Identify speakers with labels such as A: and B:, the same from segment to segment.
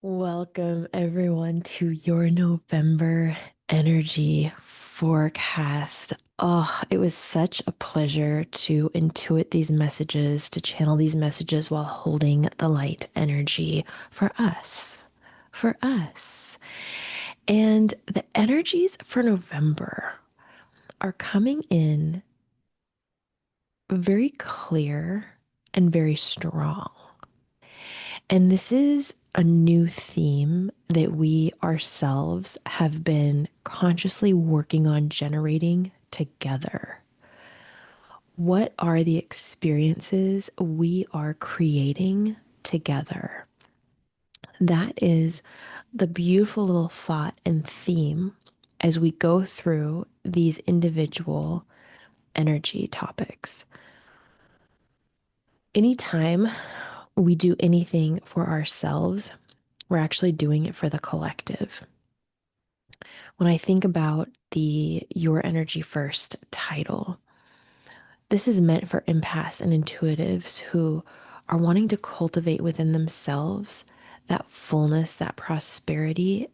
A: Welcome, everyone, to your November energy forecast. Oh, it was such a pleasure to intuit these messages, to channel these messages while holding the light energy for us. For us. And the energies for November are coming in very clear and very strong. And this is a new theme that we ourselves have been consciously working on generating together. What are the experiences we are creating together? That is the beautiful little thought and theme as we go through these individual energy topics. Anytime we do anything for ourselves, we're actually doing it for the collective. When I think about the Your Energy First title, this is meant for empaths and intuitives who are wanting to cultivate within themselves that fullness, that prosperity,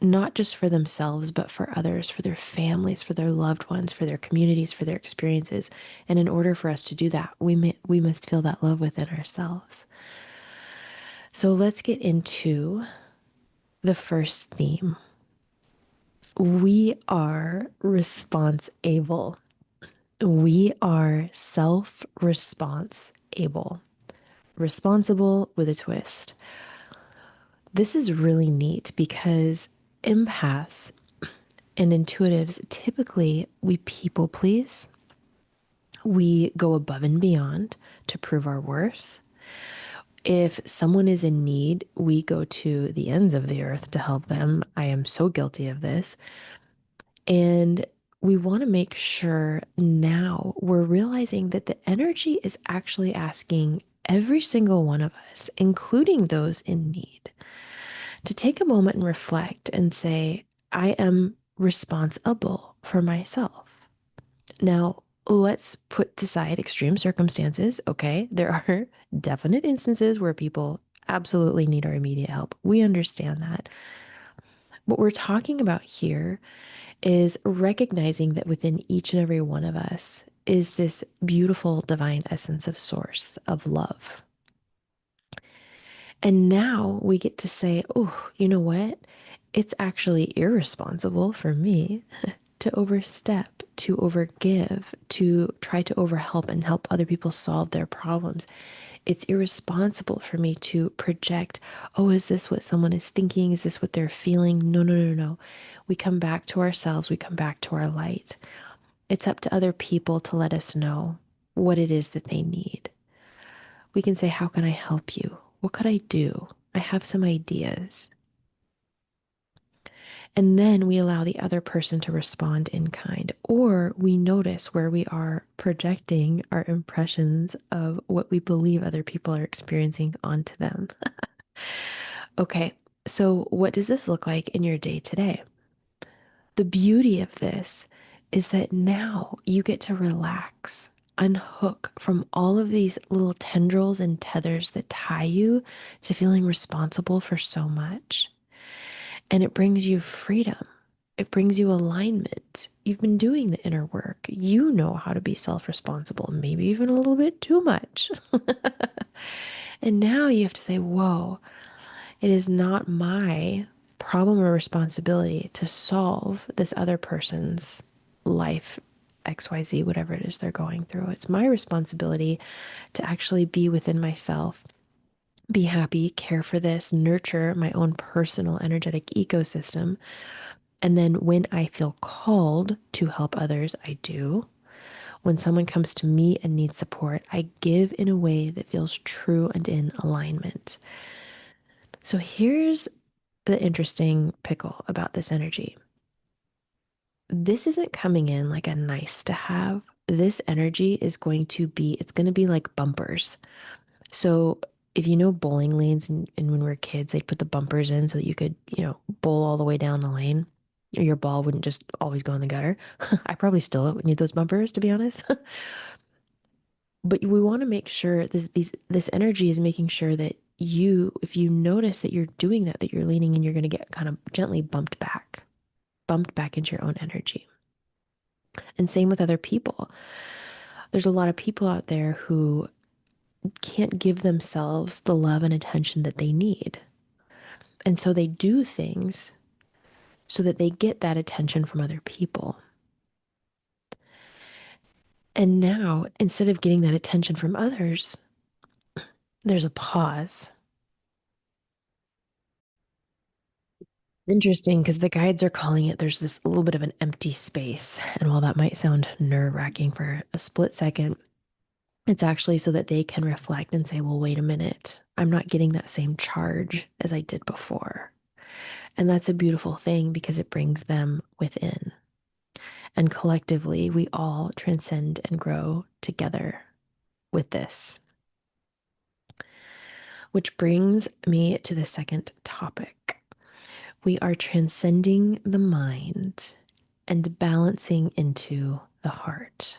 A: not just for themselves, but for others, for their families, for their loved ones, for their communities, for their experiences. And in order for us to do that, we must feel that love within ourselves. So let's get into the first theme. We are response able. We are self response able. Responsible with a twist. This is really neat because empaths and intuitives typically we people please. We go above and beyond to prove our worth. If someone is in need, we go to the ends of the earth to help them. I am so guilty of this. And we want to make sure now we're realizing that the energy is actually asking every single one of us, including those in need, to take a moment and reflect and say, I am responsible for myself. Now, let's put aside extreme circumstances. Okay, there are definite instances where people absolutely need our immediate help. We understand that. What we're talking about here is recognizing that within each and every one of us is this beautiful divine essence of source of love. And now we get to say, oh, you know what? It's actually irresponsible for me to overstep, to overgive, to try to overhelp and help other people solve their problems. It's irresponsible for me to project, oh, is this what someone is thinking? Is this what they're feeling? No, no, no, no. We come back to ourselves, we come back to our light. It's up to other people to let us know what it is that they need. We can say, how can I help you? What could I do? I have some ideas. And then we allow the other person to respond in kind, or we notice where we are projecting our impressions of what we believe other people are experiencing onto them. Okay, so what does this look like in your day today? The beauty of this is that now you get to relax, unhook from all of these little tendrils and tethers that tie you to feeling responsible for so much. And it brings you freedom. It brings you alignment. You've been doing the inner work. You know how to be self responsible, maybe even a little bit too much. And now you have to say, whoa, it is not my problem or responsibility to solve this other person's life, XYZ, whatever it is they're going through. It's my responsibility to actually be within myself, be happy, care for this, nurture my own personal energetic ecosystem. And then when I feel called to help others, I do. When someone comes to me and needs support, I give in a way that feels true and in alignment. So here's the interesting pickle about this energy. This isn't coming in like a nice to have. This energy is going to be, it's going to be like bumpers. So if you know bowling lanes and when we were kids, they'd put the bumpers in so that you could, bowl all the way down the lane. Or your ball wouldn't just always go in the gutter. I probably still need those bumpers, to be honest. But we want to make sure this energy is making sure that if you notice that you're doing that, that you're leaning in, you're going to get kind of gently bumped back into your own energy. And same with other people. There's a lot of people out there who can't give themselves the love and attention that they need. And so they do things so that they get that attention from other people. And now, instead of getting that attention from others, there's a pause. Interesting, because the guides are calling it there's this little bit of an empty space. And while that might sound nerve-wracking for a split second, it's actually so that they can reflect and say, well, wait a minute, I'm not getting that same charge as I did before. And that's a beautiful thing because it brings them within. And collectively, we all transcend and grow together with this. Which brings me to the second topic. We are transcending the mind and balancing into the heart.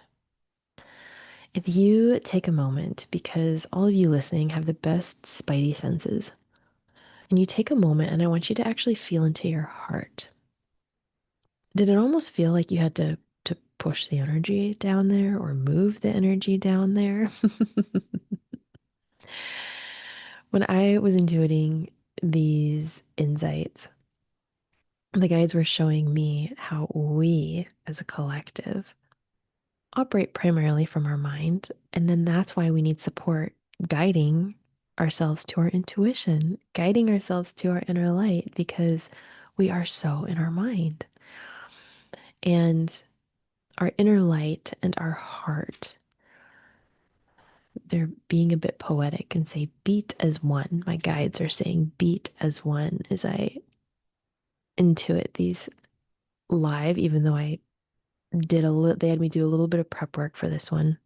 A: If you take a moment, because all of you listening have the best spidey senses, and you take a moment and I want you to actually feel into your heart. Did it almost feel like you had to push the energy down there or move the energy down there? When I was intuiting these insights, the guides were showing me how we as a collective operate primarily from our mind. And then that's why we need support guiding ourselves to our intuition, guiding ourselves to our inner light, because we are so in our mind. And our inner light and our heart, they're being a bit poetic and say, beat as one. My guides are saying, beat as one as I intuit these live, even though I did they had me do a little bit of prep work for this one.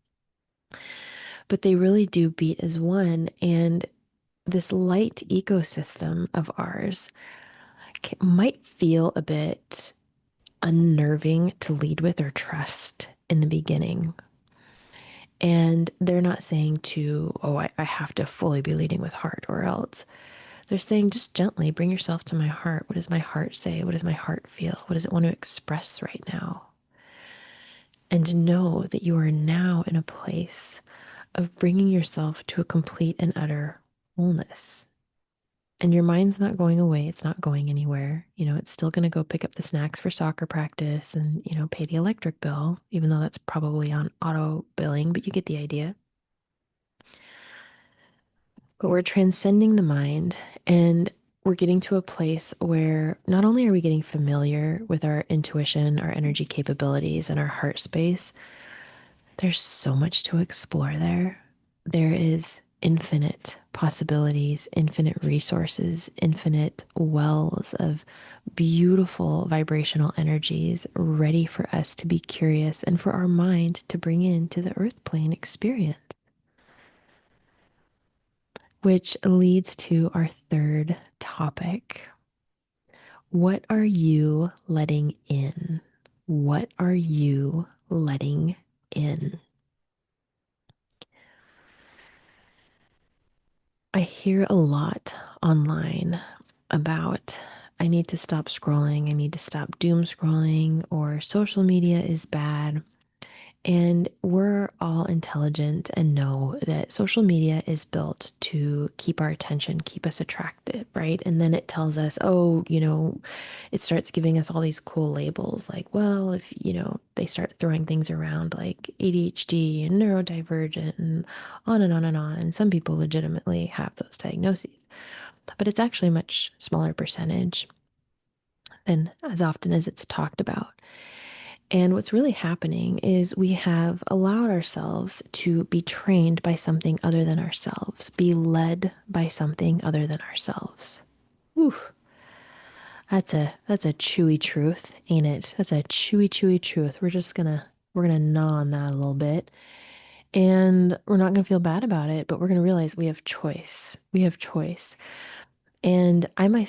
A: But they really do beat as one. And this light ecosystem of ours might feel a bit unnerving to lead with or trust in the beginning. And they're not saying I have to fully be leading with heart or else. They're saying just gently bring yourself to my heart. What does my heart say? What does my heart feel? What does it want to express right now? And to know that you are now in a place of bringing yourself to a complete and utter wholeness. And your mind's not going away. It's not going anywhere. It's still going to go pick up the snacks for soccer practice and, pay the electric bill, even though that's probably on auto billing, but you get the idea. But we're transcending the mind and we're getting to a place where not only are we getting familiar with our intuition, our energy capabilities, and our heart space, there's so much to explore there. There is infinite possibilities, infinite resources, infinite wells of beautiful vibrational energies ready for us to be curious and for our mind to bring into the earth plane experience. Which leads to our third topic. What are you letting in? What are you letting in? I hear a lot online about I need to stop scrolling, I need to stop doom scrolling, or social media is bad. And we're all intelligent and know that social media is built to keep our attention, keep us attracted, right? And then it tells us, oh, it starts giving us all these cool labels like, well, if, they start throwing things around like ADHD and neurodivergent and on and on and on. And some people legitimately have those diagnoses, but it's actually a much smaller percentage than as often as it's talked about. And what's really happening is we have allowed ourselves to be trained by something other than ourselves, be led by something other than ourselves. Oof. That's a chewy truth, ain't it? That's a chewy truth. We're gonna gnaw on that a little bit. And we're not gonna feel bad about it, but we're gonna realize we have choice. We have choice. And I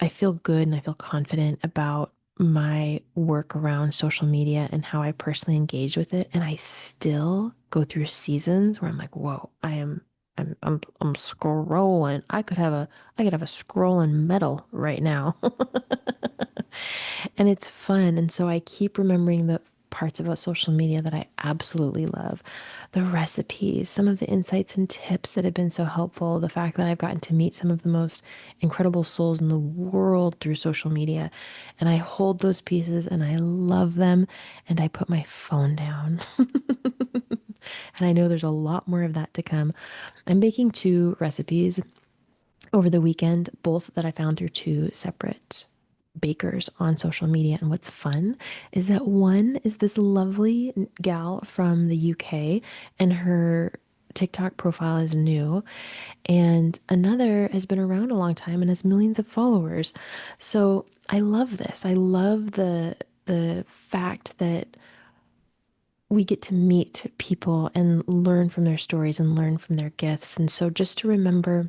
A: feel good and I feel confident about my work around social media and how I personally engage with it. And I still go through seasons where I'm like, whoa, I am I'm scrolling. I could have a scrolling medal right now. And it's fun. And so I keep remembering the parts about social media that I absolutely love. The recipes, some of the insights and tips that have been so helpful, the fact that I've gotten to meet some of the most incredible souls in the world through social media. And I hold those pieces and I love them and I put my phone down. And I know there's a lot more of that to come. I'm baking two recipes over the weekend, both that I found through two separate bakers on social media. And what's fun is that one is this lovely gal from the UK, and her TikTok profile is new, and another has been around a long time and has millions of followers. So I love this. I love the fact that we get to meet people and learn from their stories and learn from their gifts. And so just to remember,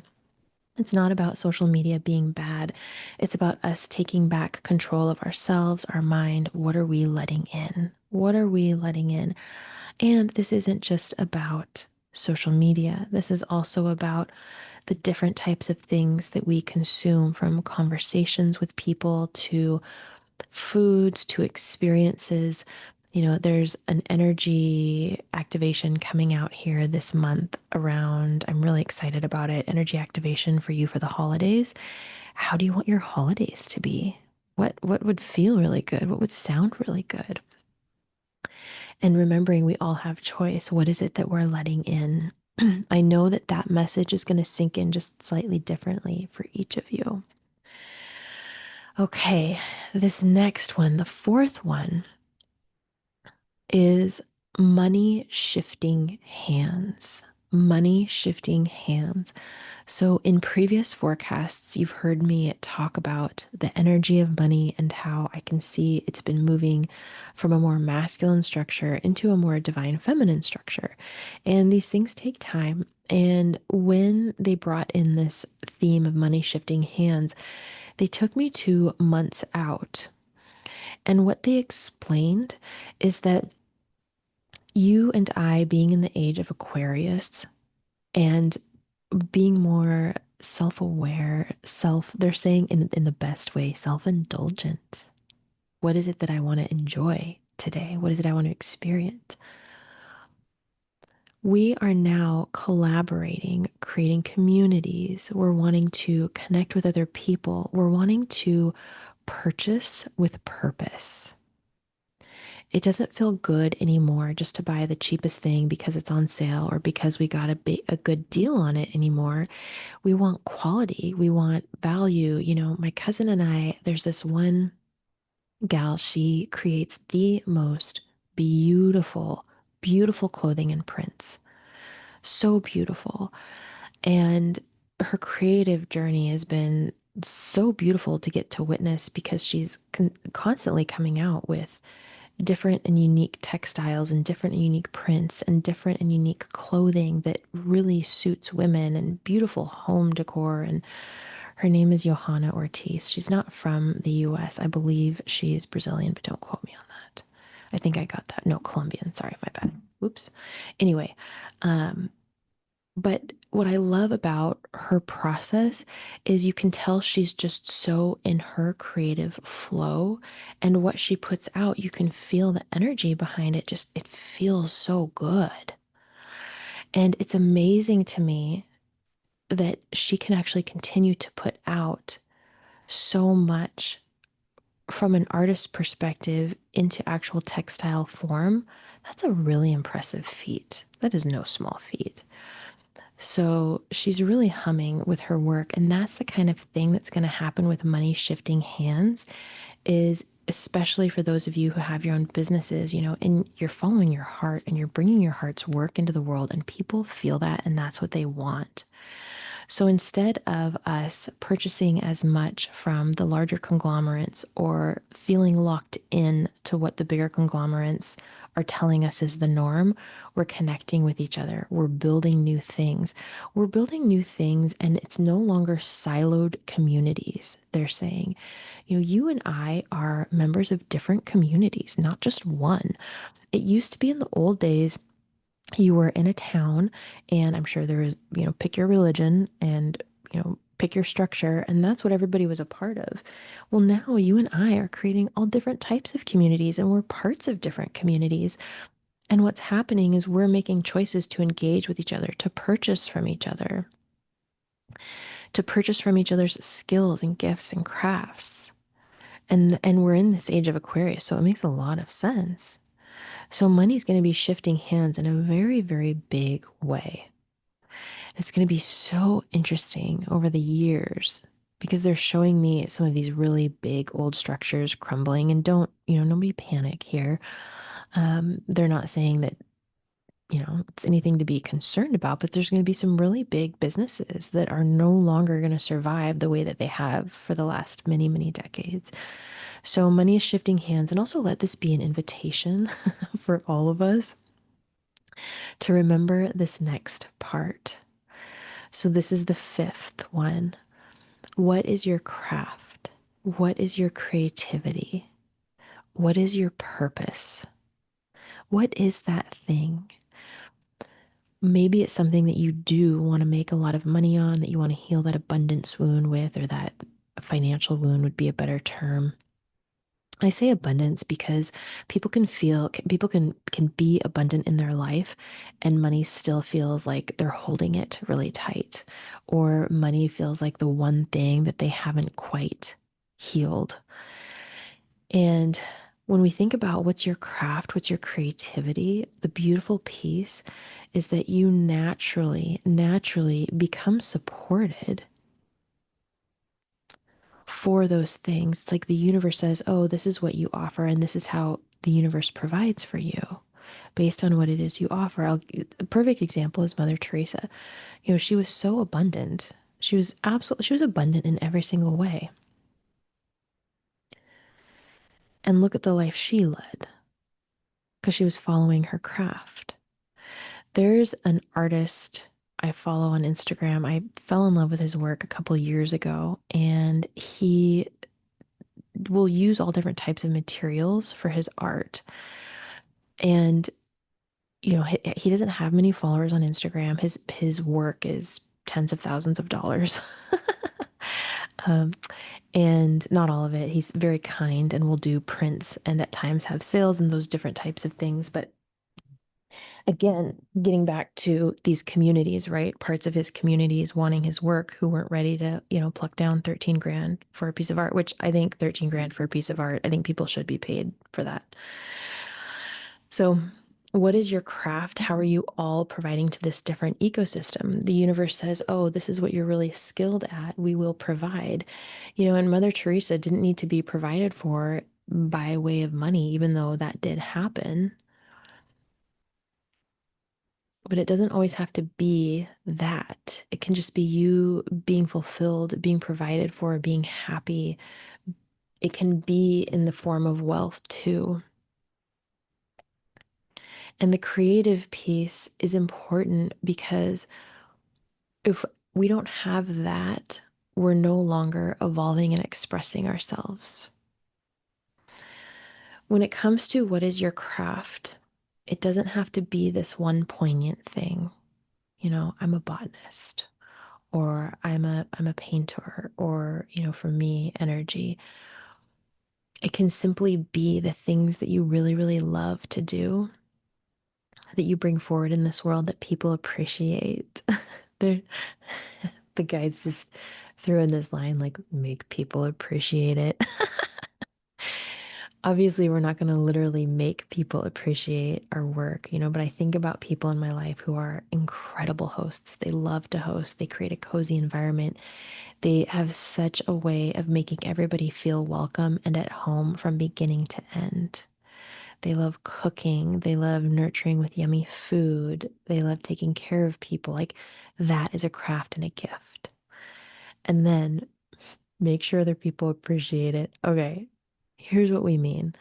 A: it's not about social media being bad. It's about us taking back control of ourselves, our mind. What are we letting in? What are we letting in? And this isn't just about social media. This is also about the different types of things that we consume, from conversations with people to foods to experiences. You know, there's an energy activation coming out here this month around, I'm really excited about it. Energy activation for you for the holidays. How do you want your holidays to be? What would feel really good? What would sound really good? And remembering we all have choice. What is it that we're letting in? I know that that message is going to sink in just slightly differently for each of you. Okay, this next one, the fourth one, is money shifting hands. Money shifting hands. So, in previous forecasts, you've heard me talk about the energy of money and how I can see it's been moving from a more masculine structure into a more divine feminine structure. And these things take time. And when they brought in this theme of money shifting hands, they took me to months out. And what they explained is that you and I, being in the age of Aquarius and being more self-aware, they're saying in the best way, self-indulgent. What is it that I want to enjoy today? What is it I want to experience? We are now collaborating, creating communities. We're wanting to connect with other people. We're wanting to purchase with purpose. It doesn't feel good anymore just to buy the cheapest thing because it's on sale or because we got a good deal on it anymore. We want quality, we want value. You know, my cousin and I, there's this one gal, she creates the most beautiful, beautiful clothing and prints. So beautiful. And her creative journey has been so beautiful to get to witness because she's constantly coming out with different and unique textiles and different and unique prints and different and unique clothing that really suits women and beautiful home decor. And her name is Johanna Ortiz. She's not from the US. I believe she's Brazilian, but don't quote me on that. I think I got that. No, Colombian. Sorry, my bad. Whoops. Anyway, um, but what I love about her process is you can tell she's just so in her creative flow, and what she puts out, you can feel the energy behind it. Just, it feels so good. And it's amazing to me that she can actually continue to put out so much from an artist's perspective into actual textile form. That's a really impressive feat. That is no small feat. So she's really humming with her work. And that's the kind of thing that's going to happen with money shifting hands, is especially for those of you who have your own businesses, you know, and you're following your heart and you're bringing your heart's work into the world, and people feel that and that's what they want. So instead of us purchasing as much from the larger conglomerates or feeling locked in to what the bigger conglomerates are telling us is the norm, we're connecting with each other. We're building new things. We're building new things, and it's no longer siloed communities. They're saying, you know, you and I are members of different communities, not just one. It used to be in the old days You were in a town, and I'm sure there was, pick your religion and, pick your structure, and that's what everybody was a part of. Well, now you and I are creating all different types of communities, and we're parts of different communities. And what's happening is we're making choices to engage with each other, to purchase from each other's skills and gifts and crafts. And we're in this age of Aquarius, so it makes a lot of sense. So money's going to be shifting hands in a very, very big way. It's going to be so interesting over the years because they're showing me some of these really big old structures crumbling. And don't, nobody panic here. They're not saying that, it's anything to be concerned about, but there's going to be some really big businesses that are no longer going to survive the way that they have for the last many, many decades. So money is shifting hands. And also let this be an invitation for all of us to remember this next part. So this is the fifth one. What is your craft? What is your creativity? What is your purpose? What is that thing? Maybe it's something that you do want to make a lot of money on, that you want to heal that abundance wound with, or that financial wound would be a better term. I say abundance because people can be abundant in their life and money still feels like they're holding it really tight, or money feels like the one thing that they haven't quite healed. And when we think about what's your craft, what's your creativity, the beautiful piece is that you naturally become supported for those things. It's like the universe says, oh, this is what you offer, and this is how the universe provides for you based on what it is you offer. A perfect example is Mother Teresa. She was so abundant. She was abundant in every single way. And look at the life she led because she was following her craft. There's an artist I follow on Instagram. I fell in love with his work a couple years ago, and he will use all different types of materials for his art. And he doesn't have many followers on Instagram. His work is tens of thousands of dollars. um, and not all of it. He's very kind and will do prints and at times have sales and those different types of things. But again, getting back to these communities, right? Parts of his communities wanting his work who weren't ready to, pluck down 13 grand for a piece of art, which I think 13 grand for a piece of art, I think people should be paid for that. So, what is your craft? How are you all providing to this different ecosystem? The universe says, oh, this is what you're really skilled at. We will provide. And Mother Teresa didn't need to be provided for by way of money, even though that did happen. But it doesn't always have to be that. It can just be you being fulfilled, being provided for, being happy. It can be in the form of wealth too. And the creative piece is important because if we don't have that, we're no longer evolving and expressing ourselves. When it comes to what is your craft, it doesn't have to be this one poignant thing. I'm a botanist, or I'm a painter, or for me, energy. It can simply be the things that you really, really love to do, that you bring forward in this world that people appreciate. They're, the guys just threw in this line like, make people appreciate it. Obviously, we're not going to literally make people appreciate our work, but I think about people in my life who are incredible hosts. They love to host, they create a cozy environment. They have such a way of making everybody feel welcome and at home from beginning to end. They love cooking. They love nurturing with yummy food. They love taking care of people. Like that is a craft and a gift. And then make sure other people appreciate it. Okay, here's what we mean.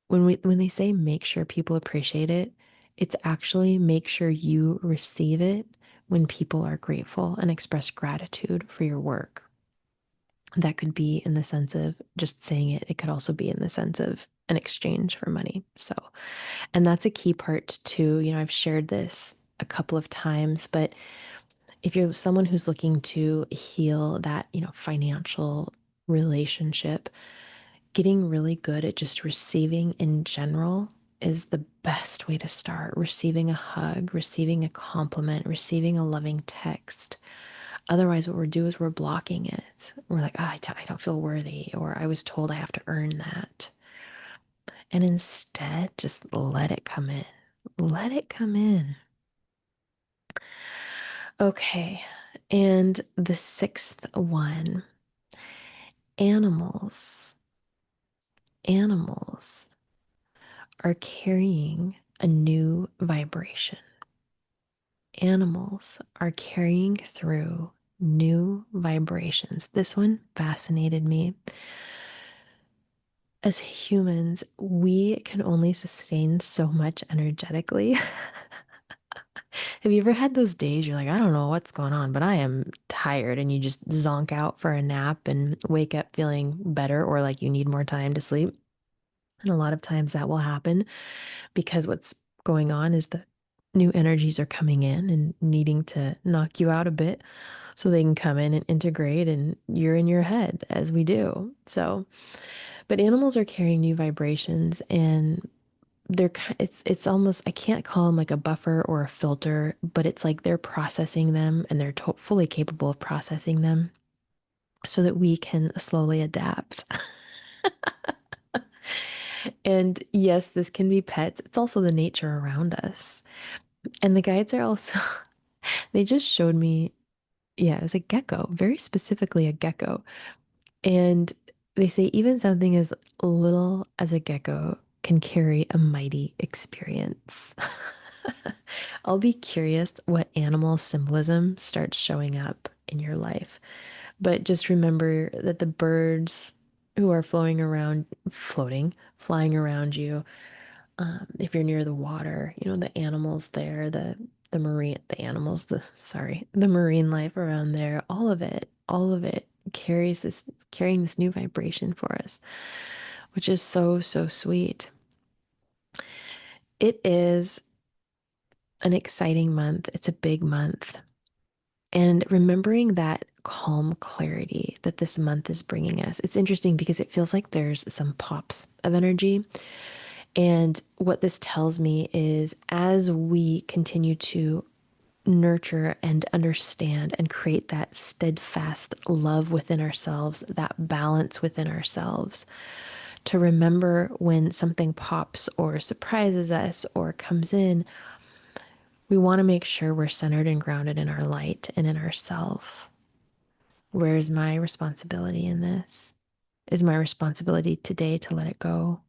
A: When they say make sure people appreciate it, it's actually make sure you receive it when people are grateful and express gratitude for your work. That could be in the sense of just saying it. It could also be in the sense of an exchange for money. So, and that's a key part too. I've shared this a couple of times, but if you're someone who's looking to heal that, financial relationship, getting really good at just receiving in general is the best way to start. Receiving a hug, receiving a compliment, receiving a loving text. Otherwise, what we're doing is we're blocking it. We're like, I don't feel worthy, or I was told I have to earn that. And instead, just let it come in. Let it come in. Okay. And the sixth one, animals. Animals are carrying a new vibration. Animals are carrying through new vibrations. This one fascinated me. As humans, we can only sustain so much energetically. Have you ever had those days you're like, I don't know what's going on, but I am tired, and you just zonk out for a nap and wake up feeling better, or like you need more time to sleep? And a lot of times that will happen because what's going on is the new energies are coming in and needing to knock you out a bit so they can come in and integrate, and you're in your head as we do. So, but animals are carrying new vibrations, and it's almost, I can't call them like a buffer or a filter, but it's like they're processing them, and they're fully capable of processing them so that we can slowly adapt. And yes, this can be pets. It's also the nature around us. And the guides are also, they just showed me, yeah, it was a gecko, very specifically a gecko. And they say even something as little as a gecko can carry a mighty experience. I'll be curious what animal symbolism starts showing up in your life. But just remember that the birds who are flying around you, if you're near the water, the animals there, the marine life around there, all of it carrying this new vibration for us, which is so, so sweet. It is an exciting month. It's a big month. And remembering that calm clarity that this month is bringing us, it's interesting because it feels like there's some pops of energy. And what this tells me is as we continue to nurture and understand and create that steadfast love within ourselves, that balance within ourselves, to remember when something pops or surprises us or comes in, we want to make sure we're centered and grounded in our light and in ourself. Where's my responsibility in this? Is my responsibility today to let it go?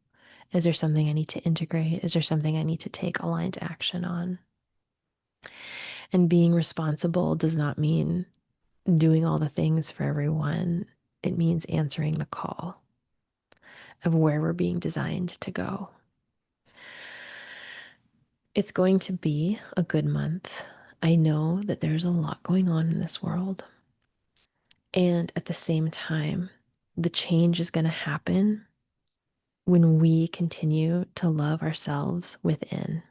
A: Is there something I need to integrate? Is there something I need to take aligned action on? And being responsible does not mean doing all the things for everyone. It means answering the call of where we're being designed to go. It's going to be a good month. I know that there's a lot going on in this world. And at the same time, the change is going to happen when we continue to love ourselves within.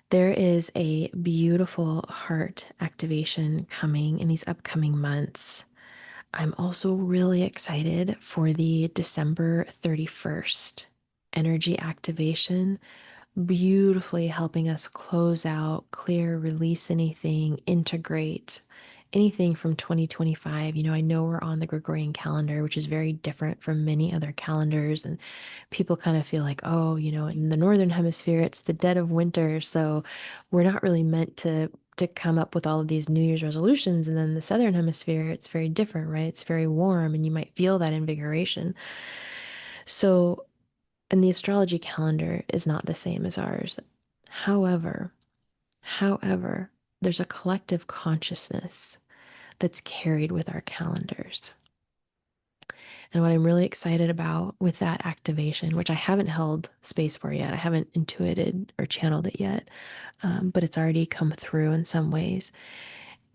A: There is a beautiful heart activation coming in these upcoming months. I'm also really excited for the December 31st energy activation, beautifully helping us close out, clear, release anything, integrate anything from 2025. I know we're on the Gregorian calendar, which is very different from many other calendars. And people kind of feel like, oh, in the Northern Hemisphere, it's the dead of winter. So we're not really meant to come up with all of these New Year's resolutions. And then the Southern Hemisphere, it's very different, right? It's very warm, and you might feel that invigoration. So, and the astrology calendar is not the same as ours. However, however, there's a collective consciousness that's carried with our calendars. And what I'm really excited about with that activation, which I haven't held space for yet, I haven't intuited or channeled it yet, but it's already come through in some ways,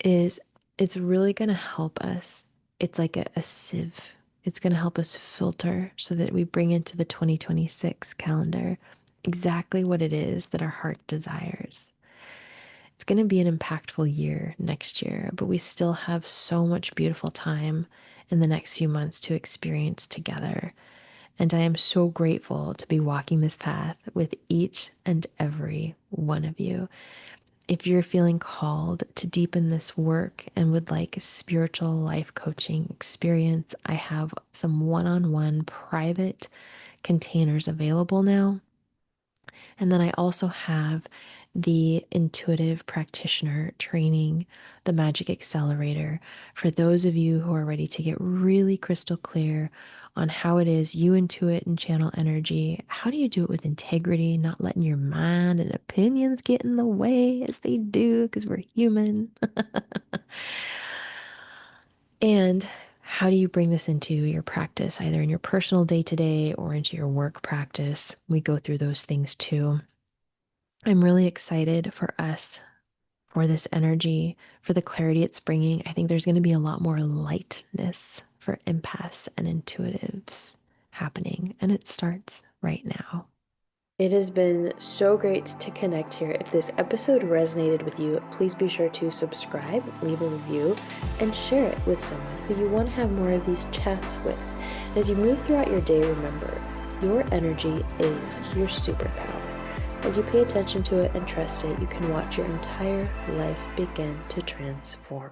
A: is it's really going to help us. It's like a sieve. It's going to help us filter so that we bring into the 2026 calendar exactly what it is that our heart desires. It's going to be an impactful year next year, but we still have so much beautiful time in the next few months to experience together. And I am so grateful to be walking this path with each and every one of you. If you're feeling called to deepen this work and would like a spiritual life coaching experience, I have some one on one private containers available now. And then I also have the intuitive practitioner training, the Magic Accelerator, for those of you who are ready to get really crystal clear on how it is you intuit and channel energy. How do you do it with integrity, not letting your mind and opinions get in the way as they do because we're human? And how do you bring this into your practice, either in your personal day to day or into your work practice? We go through those things too. I'm really excited for us, for this energy, for the clarity it's bringing. I think there's going to be a lot more lightness for empaths and intuitives happening, and it starts right now. It has been so great to connect here. If this episode resonated with you, please be sure to subscribe, leave a review, and share it with someone who you want to have more of these chats with. As you move throughout your day, remember, your energy is your superpower. As you pay attention to it and trust it, you can watch your entire life begin to transform.